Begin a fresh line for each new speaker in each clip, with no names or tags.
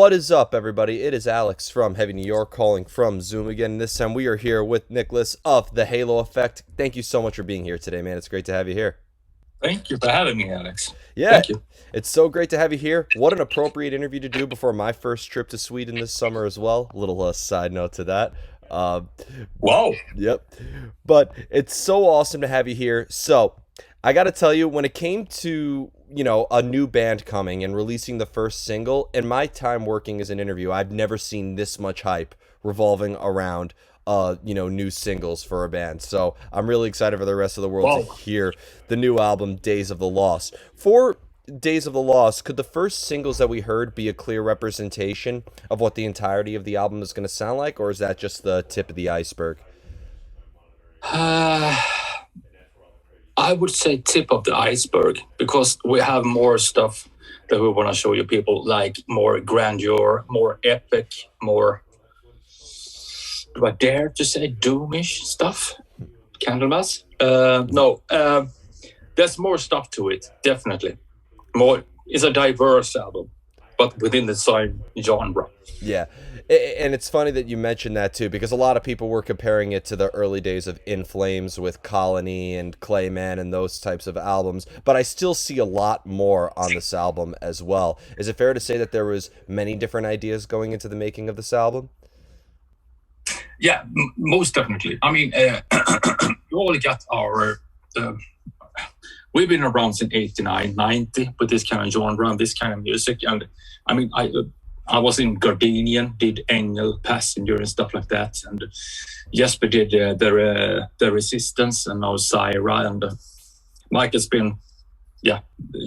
What is up, everybody? It is Alex from Heavy New York calling from Zoom again. This time we are here with Niclas of the Halo Effect. Thank you so much for being here today, man. It's great to have you here.
Thank you for having me, Alex.
Yeah,
Thank you.
it's so great to have you here. What an appropriate interview to do before my first trip to Sweden this summer as well. Little side note to that. Uh,
Wow.
Yep. But it's so awesome to have you here. So, I got to tell you, when it came to, a new band coming and releasing the first single, in my time working as an interview, I've never seen this much hype revolving around, new singles for a band. So, I'm really excited for the rest of the world to
Wow.
hear the new album, Days of the Lost. For Days of the Lost, could the first singles that we heard be a clear representation of what the entirety of the album is going to sound like, or is that just the tip of the iceberg?
Uh, I would say tip of the iceberg because we have more stuff that we want to show you people, like more grandeur, more epic, more, do I dare to say doomish stuff? Candlemas? No, there's more stuff to it, definitely. More, it's a diverse album, but within the same genre.
Yeah. And it's funny that you mentioned that too, because a lot of people were comparing it to the early days of In Flames with Colony and Clayman and those types of albums, but I still see a lot more on this album as well. Is it fair to say that there was many different ideas going into the making of this album?
Yeah, most definitely. I mean, we all got our. We've been around since 89, 90 with this kind of genre and this kind of music. And I mean, I was in Gardenian, did Engel, Passenger, and stuff like that. And Jesper did the Resistance, and now Syra. And Mike has been,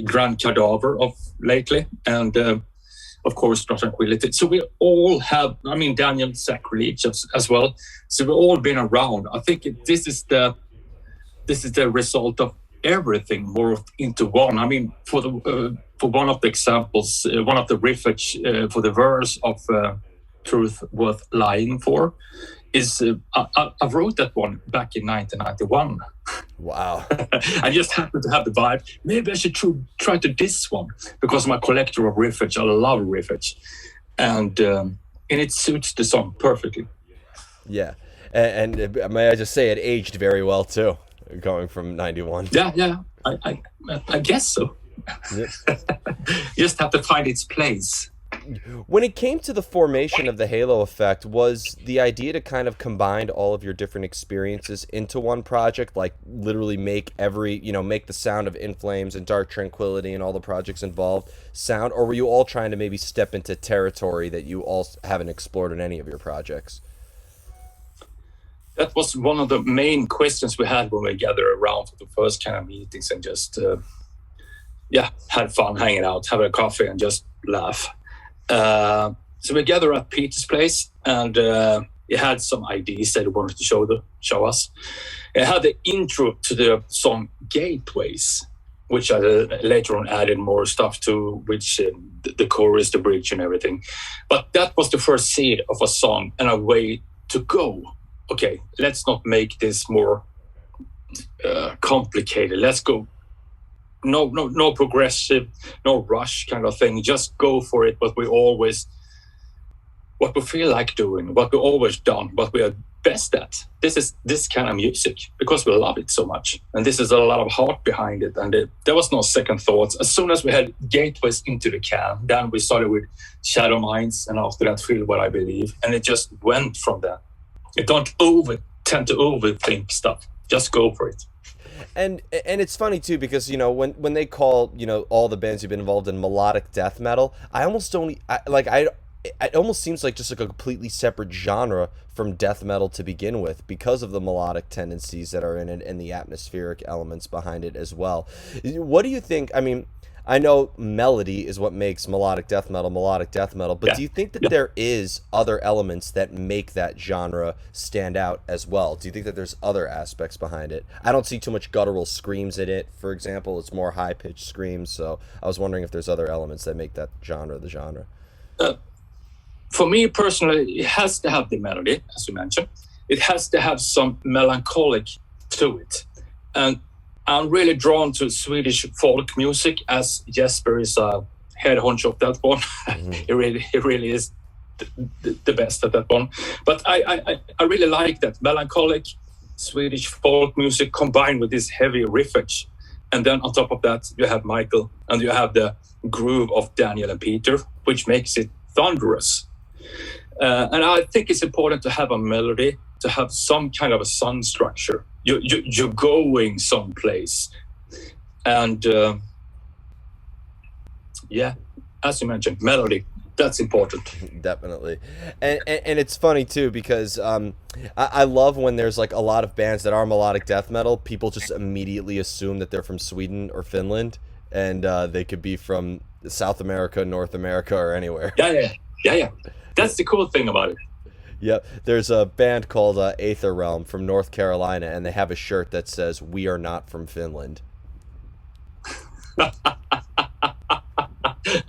Grand Cadaver of lately. And of course, Tranquility. So we all have, I mean, Daniel Sacrilege as well. So we've all been around. I think this is the result of everything morphed into one. I mean, for one of the examples, one of the riffage for the verse of "Truth Worth Lying For" is I wrote that one back in 1991.
Wow.
I just happened to have the vibe. Maybe I should try to this one because I'm a collector of riffage. I love riffage, and it suits the song perfectly.
Yeah. And may I just say, it aged very well too, going from 91.
Yeah. I guess so.
Yep.
Just have to find its place.
When it came to the formation of the Halo Effect, was the idea to kind of combine all of your different experiences into one project, like literally make make the sound of In Flames and Dark Tranquility and all the projects involved sound, or were you all trying to maybe step into territory that you all haven't explored in any of your projects?
That was one of the main questions we had when we gathered around for the first kind of meetings and just, had fun hanging out, having a coffee and just laugh. So we gathered at Peter's place, and he had some ideas that he wanted to show us. It had the intro to the song Gateways, which I later on added more stuff to, which the chorus, the bridge, and everything. But that was the first seed of a song and a way to go. Okay, let's not make this more complicated. Let's go. No progressive, no rush kind of thing. Just go for it. What we feel like doing, what we always done, what we are best at. This is this kind of music because we love it so much, and this is a lot of heart behind it. And there was no second thoughts. As soon as we had Gateways into the can, then we started with Shadow Minds, and after that, Feel What I Believe, and it just went from there. You don't tend to overthink stuff. Just go for it.
And it's funny too, because when they call all the bands you've been involved in melodic death metal, I almost don't it almost seems like just like a completely separate genre from death metal to begin with, because of the melodic tendencies that are in it and the atmospheric elements behind it as well. What do you think? I mean, I know melody is what makes melodic death metal, but
Yeah.
do you think that
Yeah.
there is other elements that make that genre stand out as well? Do you think that there's other aspects behind it? I don't see too much guttural screams in it, for example. It's more high-pitched screams, so I was wondering if there's other elements that make that genre the genre.
For me personally, it has to have the melody, as you mentioned. It has to have some melancholic to it. And I'm really drawn to Swedish folk music, as Jesper is a head honcho of that one. He really is the best at that one. But I really like that melancholic Swedish folk music combined with this heavy riffage. And then on top of that, you have Michael, and you have the groove of Daniel and Peter, which makes it thunderous. And I think it's important to have a melody, to have some kind of a song structure. You're going someplace. And as you mentioned, melody, that's important.
Definitely. And it's funny too, because I love when there's like a lot of bands that are melodic death metal, people just immediately assume that they're from Sweden or Finland, and they could be from South America, North America, or anywhere.
Yeah. That's the cool thing about it.
Yep. There's a band called Aether Realm from North Carolina, and they have a shirt that says, "We are not from Finland."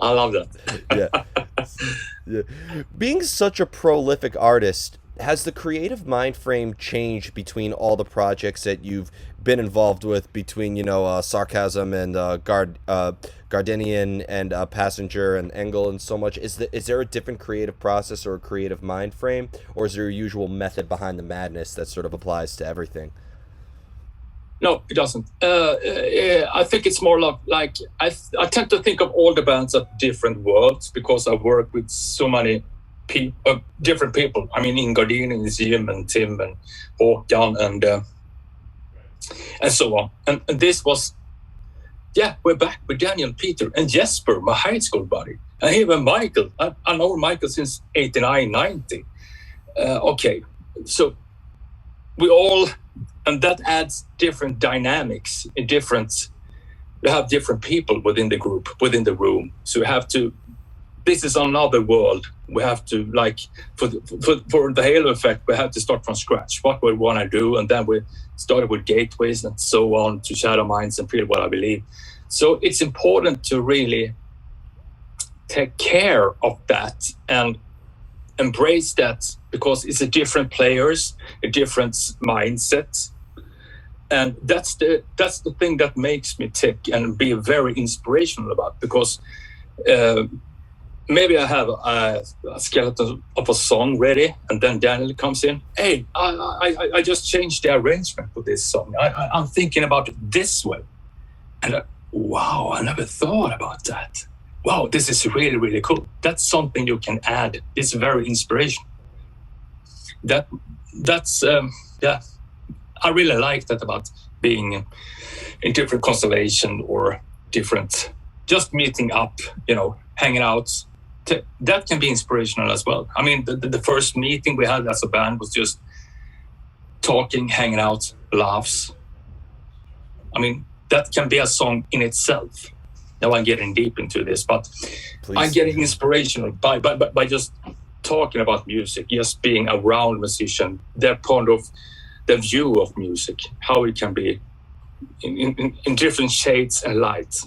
I love that.
Yeah. Being such a prolific artist, has the creative mind frame changed between all the projects that you've been involved with, between, Sarcasm and Gardenian and Passenger and Engelin so much? Is there a different creative process or a creative mind frame, or is there a usual method behind the madness that sort of applies to everything?
No, it doesn't. I think it's more like I tend to think of all the bands as different worlds, because I work with so many different people. I mean, in Gardenian is Jim and Tim and Håkan and so on. And this was, we're back with Daniel, Peter, and Jesper, my high school buddy. And even Michael. I know Michael since 89, 90. Okay, so we all... And that adds different dynamics. You have different people within the group, within the room. So this is another world. We have to, like, for the halo effect, we have to start from scratch. What we want to do, and then we started with Gateways and so on to Shadow Minds and Feel What I Believe. So it's important to really take care of that and embrace that, because it's a different players, a different mindset. And that's the thing that makes me tick and be very inspirational about, because maybe I have a skeleton of a song ready, and then Daniel comes in. Hey, I just changed the arrangement for this song. I'm thinking about it this way. And wow, I never thought about that. Wow, this is really, really cool. That's something you can add. It's very inspirational. That's I really like that about being in different constellation or different, just meeting up, hanging out. That can be inspirational as well. I mean, the first meeting we had as a band was just talking, hanging out, laughs. I mean, that can be a song in itself. Now I'm getting deep into this, but please. I'm getting inspirational by just talking about music, just being around musician, their point of the view of music, how it can be in different shades and lights,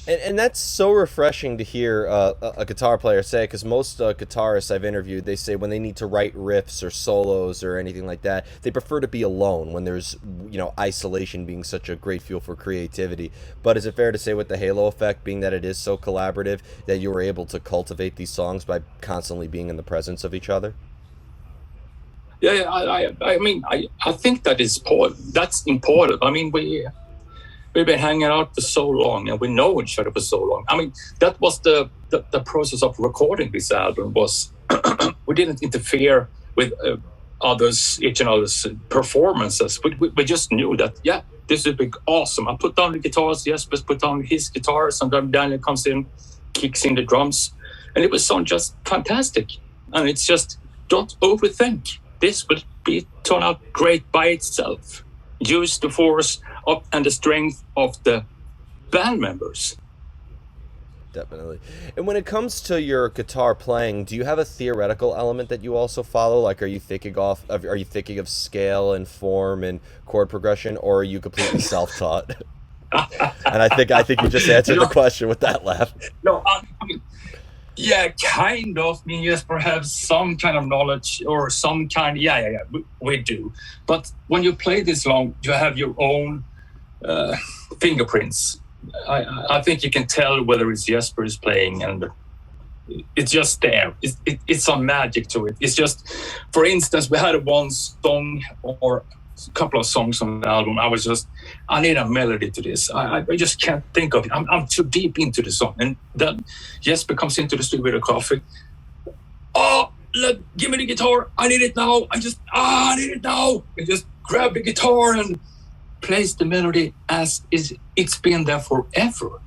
And that's so refreshing to hear a guitar player say, because most guitarists I've interviewed, they say when they need to write riffs or solos or anything like that, they prefer to be alone when there's, isolation being such a great fuel for creativity. But is it fair to say with the halo effect, being that it is so collaborative, that you were able to cultivate these songs by constantly being in the presence of each other?
Yeah, I mean, I think that's important. I mean, we've been hanging out for so long, and we know each other for so long. I mean, that was the process of recording this album. Was we didn't interfere with each other's performances. We just knew that, this would be awesome. I put down the guitars, Jesper put down his guitars, and then Daniel comes in, kicks in the drums, and it would sound just fantastic. And it's just, don't overthink. This will turn out great by itself. Use the force and the strength of the band members.
Definitely. And when it comes to your guitar playing, do you have a theoretical element that you also follow? Like, are you thinking of scale and form and chord progression, or are you completely self-taught? And I think you just answered the question with that laugh.
No, I mean, yeah, kind of. I mean, yes, perhaps some kind of knowledge or some kind. Yeah, we do. But when you play this long, you have your own fingerprints. I think you can tell whether it's Jesper is playing, and it's just there. It's some magic to it. It's just, for instance, we had one song or a couple of songs on the album. I need a melody to this. I just can't think of it. I'm too deep into the song. And then Jesper comes into the studio with a coffee. Oh, give me the guitar. I need it now. I need it now. And just grab the guitar and plays the melody as it's been there forever.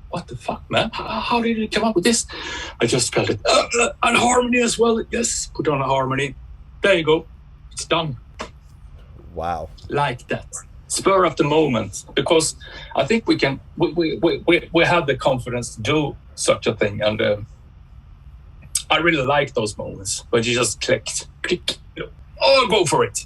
What the fuck, man? How did you come up with this? I just felt it. And harmony as well. Yes, put on a harmony. There you go. It's done.
Wow.
Like that. Spur of the moment. Because I think we can, we have the confidence to do such a thing. And I really like those moments when you just click, go for it.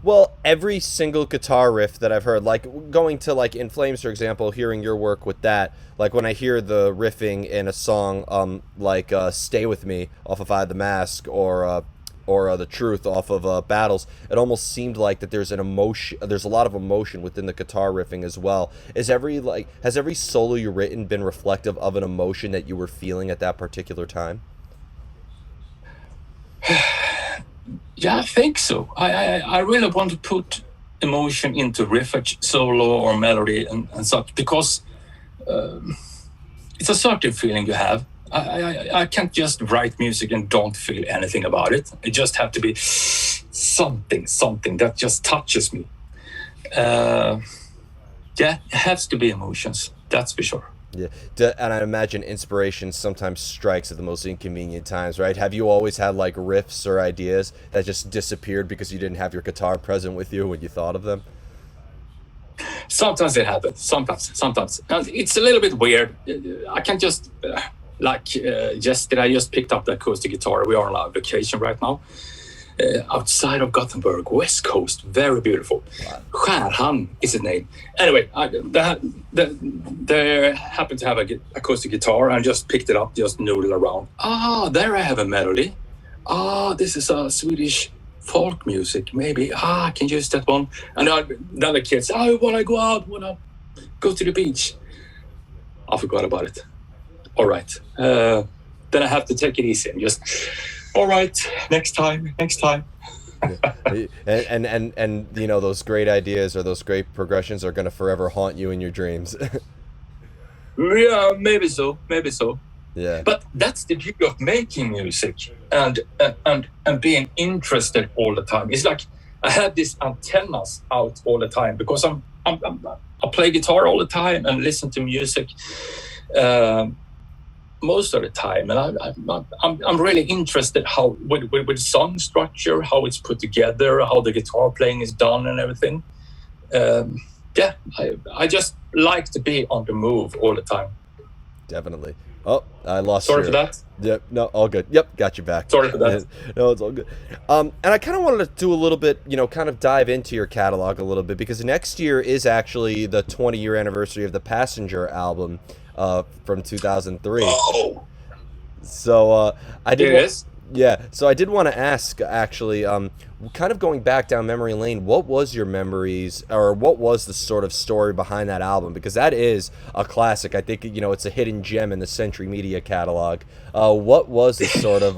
Well, every single guitar riff that I've heard, like going to like In Flames, for example, hearing your work with that, like when I hear the riffing in a song, like "Stay With Me" off of "I the Mask" or "The Truth" off of "Battles," it almost seemed like that there's an emotion, there's a lot of emotion within the guitar riffing as well. Has every solo you've written been reflective of an emotion that you were feeling at that particular time?
Yeah, I think so. I really want to put emotion into riffage, solo or melody and such, because it's a certain feeling you have. I can't just write music and don't feel anything about it. It just have to be something that just touches me. Yeah, it has to be emotions. That's for sure.
Yeah, and I imagine inspiration sometimes strikes at the most inconvenient times, right? Have you always had like riffs or ideas that just disappeared because you didn't have your guitar present with you when you thought of them?
Sometimes it happens. Sometimes. And it's a little bit weird. I can't just, yesterday I just picked up the acoustic guitar. We are on a vacation right now. Outside of Gothenburg, West Coast, very beautiful. Wow. Skärhamn is the name. Anyway, they happened to have an acoustic guitar. I just picked it up, just noodle around. There I have a melody. This is a Swedish folk music, maybe. I can use that one. And then the kids, I want to go out, want to go to the beach. I forgot about it. All right. Then I have to take it easy and just... All right, next time.
and you know, those great ideas or those great progressions are going to forever haunt you in your dreams.
Yeah, maybe so.
Yeah.
But that's the beauty of making music and being interested all the time. It's like I have these antennas out all the time because I play guitar all the time and listen to music. Most of the time, and I'm really interested how with song structure, how it's put together, how the guitar playing is done, and everything. Yeah, I just like to be on the move all the time.
Definitely. Oh, I lost.
Sorry for that.
Yep. No, all good. Yep, got you back.
Sorry for that.
No, it's all good. And I kind of wanted to do a little bit, kind of dive into your catalog a little bit, because next year is actually the 20-year anniversary of the Passenger album. From 2003.
Oh.
So I did.
Yes.
Yeah. So I did want to ask, actually, kind of going back down memory lane, what was your memories, or what was the sort of story behind that album? Because that is a classic. I think it's a hidden gem in the Century Media catalog. What was the sort of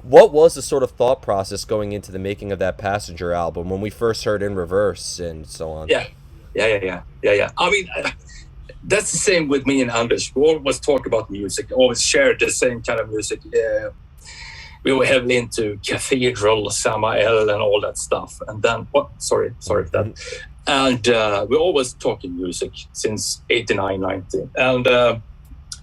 what was the sort of thought process going into the making of that Passenger album when we first heard In Reverse and so on?
Yeah. I mean, that's the same with me and Anders. We always talk about music, always shared the same kind of music. We were heavily into Cathedral, Samael, and all that stuff. And then, sorry for that. And we always talking music since 89, 90. And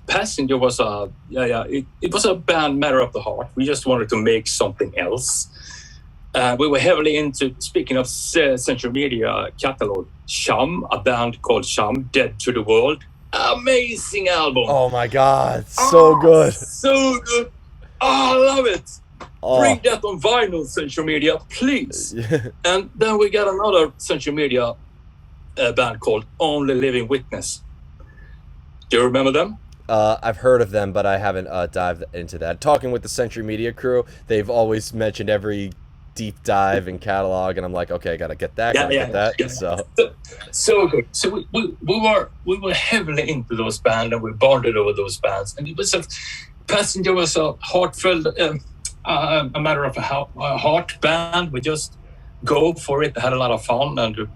Passenger was it was a band, matter of the heart. We just wanted to make something else. We were heavily into, speaking of Century Media catalog, Sham, a band called Sham, Dead to the World. Amazing album.
Oh my God, so good.
So good. I love it. Bring that on vinyl, Century Media, please. Yeah. And then we got another Century Media band called Only Living Witness. Do you remember them?
I've heard of them, but I haven't dived into that. Talking with the Century Media crew, they've always mentioned every deep dive and catalog, and I'm like, okay, I gotta get that,
Yeah,
gotta
yeah,
get that.
yeah.
So
So good. So we were heavily into those bands, and we bonded over those bands. And it was Passenger was a heartfelt, a matter of a heart band. We just go for it. Had a lot of fun, and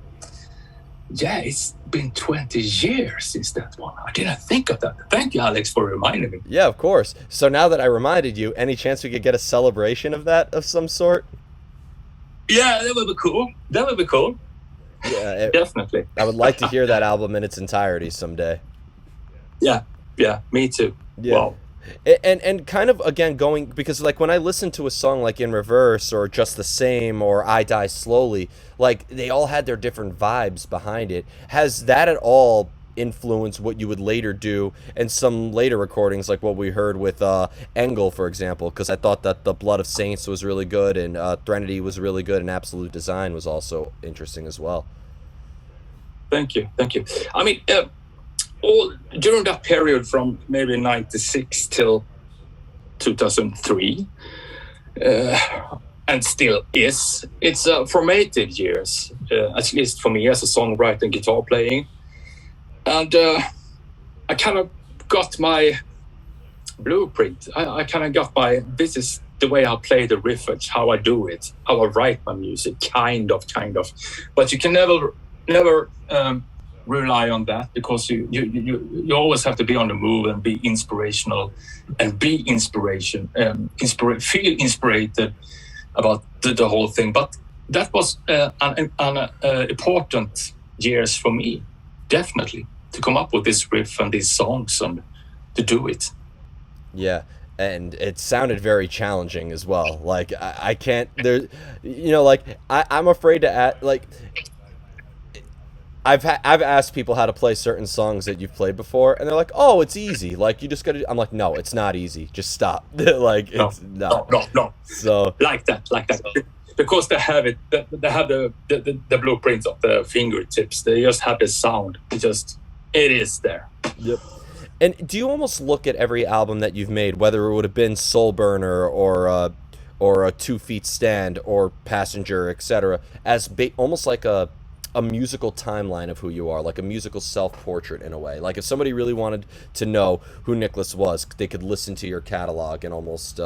yeah, it's been 20 years since that one. I didn't think of that. Thank you, Alex, for reminding me.
yeah, of course. So now that I reminded you, any chance we could get a celebration of that of some sort?
Yeah, that would be cool. That would be cool.
Yeah,
Definitely.
I would like to hear that album in its entirety someday.
Yeah, yeah, me too.
Yeah.
Wow.
And kind of again going, because like when I listen to a song like In Reverse or Just the Same or I Die Slowly, like they all had their different vibes behind it. Has that at all influenced what you would later do in some later recordings, like what we heard with Engel, for example? Because I thought that the Blood of Saints was really good, and Threnody was really good, and Absolute Design was also interesting as well.
Thank you. Thank you. I mean, all during that period from maybe 96 till 2003, and still is, it's formative years, at least for me as a songwriter and guitar playing. And I kind of got my blueprint. I kind of got this is the way I play the riffage, how I do it, how I write my music, kind of. But you can never rely on that, because you always have to be on the move and be inspirational and feel inspired about the whole thing. But that was an important years for me, definitely, to come up with this riff and these songs and to do it.
Yeah, and it sounded very challenging as well. Like I can't there, like I'm afraid to add like. I've asked people how to play certain songs that you've played before, and they're like, "Oh, it's easy. Like you just gotta." I'm like, "No, it's not easy. Just stop." Like it's
no.
So
like that, because they have it. They have the blueprints of the fingertips. They just have the sound. It is there.
Yep. And do you almost look at every album that you've made, whether it would have been Soul Burner or a 2 Feet Stand or Passenger, etc., as almost like a musical timeline of who you are, like a musical self-portrait in a way? Like if somebody really wanted to know who Niclas was, they could listen to your catalog and almost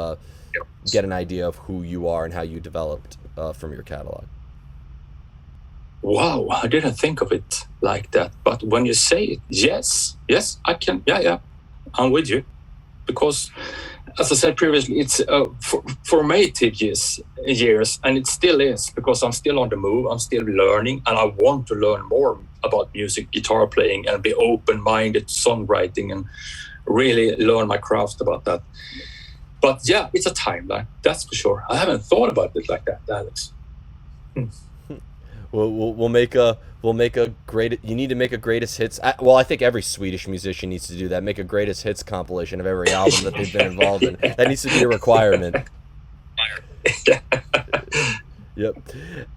get an idea of who you are and how you developed from your catalog.
Wow, I didn't think of it like that. But when you say it, yes, I can. Yeah, I'm with you. Because, as I said previously, it's formative years, and it still is, because I'm still on the move, I'm still learning, and I want to learn more about music, guitar playing, and be open-minded songwriting, and really learn my craft about that. But yeah, it's a timeline, that's for sure. I haven't thought about it like that, Alex.
We'll make a great. You need to make a greatest hits. I think every Swedish musician needs to do that. Make a greatest hits compilation of every album that they've been involved in. That needs to be a requirement. Yep.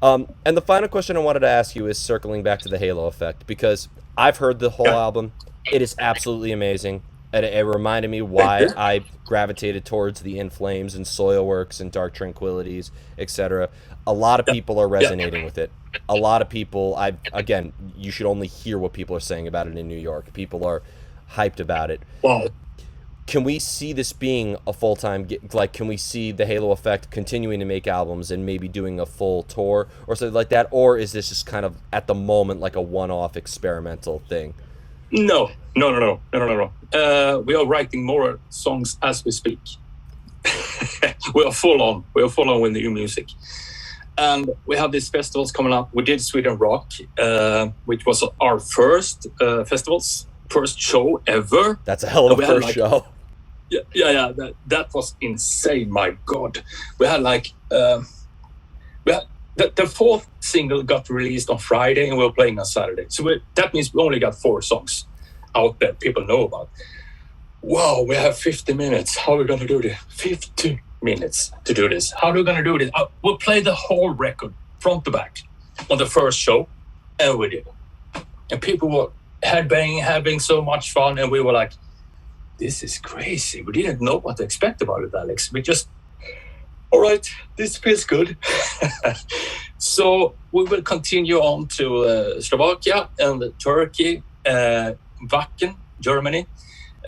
And the final question I wanted to ask you is circling back to the Halo effect, because I've heard the whole album. It is absolutely amazing. And it reminded me why I gravitated towards the In Flames and Soilworks and Dark Tranquillities, etc. A lot of people are resonating with it. A lot of people, again, you should only hear what people are saying about it in New York. People are hyped about it.
Wow.
Can we see this being a full-time, like, can we see the Halo effect continuing to make albums and maybe doing a full tour or something like that? Or is this just kind of, at the moment, like a one-off experimental thing?
No. We are writing more songs as we speak. We are full on with new music. And we have these festivals coming up. We did Sweden Rock, which was our first first show ever.
That's a hell of a first show.
Yeah. That was insane. My God, we had the fourth single got released on Friday, and we were playing on Saturday. So that means we only got 4 songs out there people know about. Wow, we have 50 minutes. How are we going to do this? 50 minutes to do this. How are we going to do this? We'll play the whole record front to back on the first show, and we did. And people were headbanging, having so much fun, and we were like, this is crazy. We didn't know what to expect about it, Alex. All right, this feels good. So we will continue on to Slovakia and Turkey, Wacken, Germany,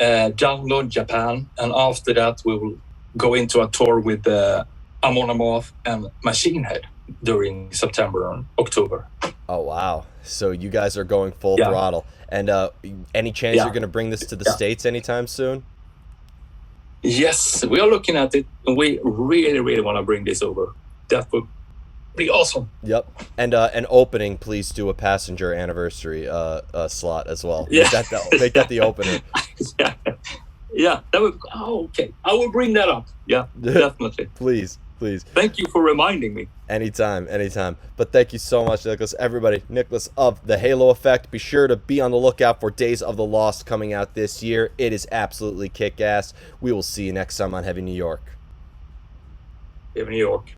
Download, Japan, and after that we will go into a tour with Amon Amarth and Machine Head during September and October.
Oh wow! So you guys are going full throttle, and any chance you're going to bring this to the States anytime soon?
Yes, we are looking at it, and we really, really want to bring this over. That would be awesome.
Yep, and an opening, please do a passenger anniversary slot as well.
Yeah.
Make that the opener.
Yeah, that would. Oh, okay. I will bring that up. Yeah, definitely.
Please.
Thank you for reminding me.
Anytime. But thank you so much, Niclas. Everybody, Niclas of The Halo Effect. Be sure to be on the lookout for Days of the Lost coming out this year. It is absolutely kick-ass. We will see you next time on Heavy New York.
Heavy New York.